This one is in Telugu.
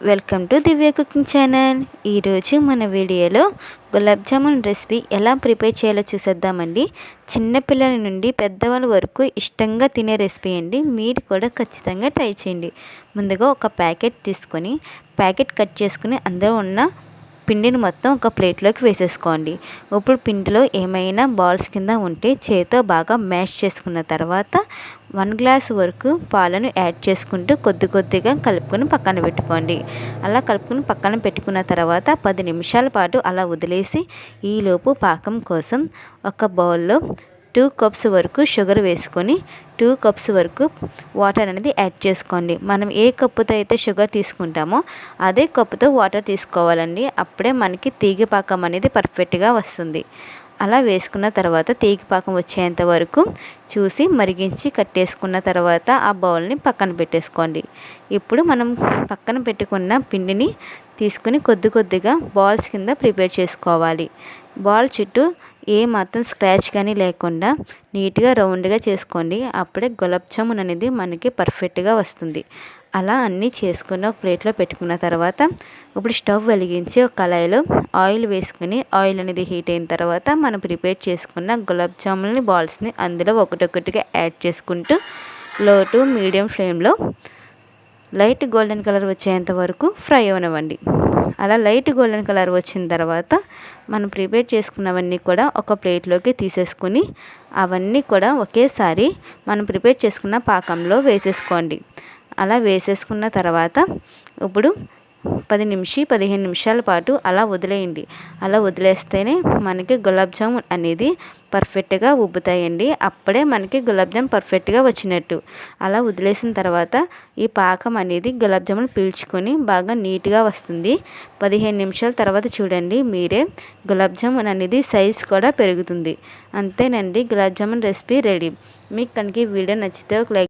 Welcome to Divya cooking channel. ఈరోజు మన వీడియోలో గులాబ్ జామున్ రెసిపీ ఎలా ప్రిపేర్ చేయాలో చూసేద్దామండి. చిన్నపిల్లల నుండి పెద్దవాళ్ళ వరకు ఇష్టంగా తినే రెసిపీ అండి. మీరు కూడా ఖచ్చితంగా ట్రై చేయండి. ముందుగా ఒక ప్యాకెట్ తీసుకొని ప్యాకెట్ కట్ చేసుకుని అందులో ఉన్న పిండిని మొత్తం ఒక ప్లేట్లోకి వేసేసుకోండి. ఇప్పుడు పిండిలో ఏమైనా బాల్స్ కింద ఉంటే చేతితో బాగా మ్యాష్ చేసుకున్న తర్వాత 1 గ్లాస్ వరకు పాలను యాడ్ చేసుకుంటూ కొద్దిగా కలుపుకొని పక్కన పెట్టుకోండి. అలా కలుపుకొని పక్కన పెట్టుకున్న తర్వాత 10 నిమిషాల పాటు అలా వదిలేసి ఈలోపు పాకం కోసం ఒక బౌల్లో 2 కప్స్ వరకు షుగర్ వేసుకొని 2 కప్స్ వరకు వాటర్ అనేది యాడ్ చేసుకోండి. మనం ఏ కప్పుతో అయితే షుగర్ తీసుకుంటామో అదే కప్పుతో వాటర్ తీసుకోవాలండి. అప్పుడే మనకి తీగ పాకం అనేది పర్ఫెక్ట్గా వస్తుంది. అలా వేసుకున్న తర్వాత తీగ పాకం వచ్చేంత వరకు చూసి మరిగించి కట్టేసుకున్న తర్వాత ఆ బౌల్ని పక్కన పెట్టేసుకోండి. ఇప్పుడు మనం పక్కన పెట్టుకున్న పిండిని తీసుకుని కొద్దిగా బాల్స్ కింద ప్రిపేర్ చేసుకోవాలి. బాల్ చుట్టూ ఏ మాత్రం స్క్రాచ్ కానీ లేకుండా నీట్గా రౌండ్గా చేసుకోండి. అప్పుడే గులాబ్ జామున్ అనేది మనకి పర్ఫెక్ట్గా వస్తుంది. అలా అన్నీ చేసుకున్న ప్లేట్లో పెట్టుకున్న తర్వాత ఇప్పుడు స్టవ్ వెలిగించి ఒక కళాయిలో ఆయిల్ వేసుకుని ఆయిల్ అనేది హీట్ అయిన తర్వాత మనం ప్రిపేర్ చేసుకున్న గులాబ్ జామున్ బాల్స్ని అందులో ఒకటొకటిగా యాడ్ చేసుకుంటూ లో టు మీడియం ఫ్లేమ్లో లైట్ గోల్డెన్ కలర్ వచ్చేంత వరకు ఫ్రై అవనివ్వండి. అలా లైట్ గోల్డెన్ కలర్ వచ్చిన తర్వాత మనం ప్రిపేర్ చేసుకున్నవన్నీ కూడా ఒక ప్లేట్లోకి తీసేసుకుని అవన్నీ కూడా ఒకేసారి మనం ప్రిపేర్ చేసుకున్న పాకంలో వేసేసుకోండి. అలా వేసేసుకున్న తర్వాత ఇప్పుడు 15 నిమిషాల పాటు అలా వదిలేయండి. అలా వదిలేస్తేనే మనకి గులాబ్ జామున్ అనేది పర్ఫెక్ట్గా ఉబ్బుతాయండి. అప్పుడే మనకి గులాబ్ జామున్ పర్ఫెక్ట్గా వచ్చినట్టు. అలా వదిలేసిన తర్వాత ఈ పాకం అనేది గులాబ్ జామున్ పీల్చుకొని బాగా నీట్గా వస్తుంది. 15 నిమిషాల తర్వాత చూడండి, మీరే గులాబ్ జామున్ అనేది సైజ్ కూడా పెరుగుతుంది. అంతేనండి, గులాబ్ జామున్ రెసిపీ రెడీ. మీకు కనుక ఈ వీడియో నచ్చితే ఒక లైక్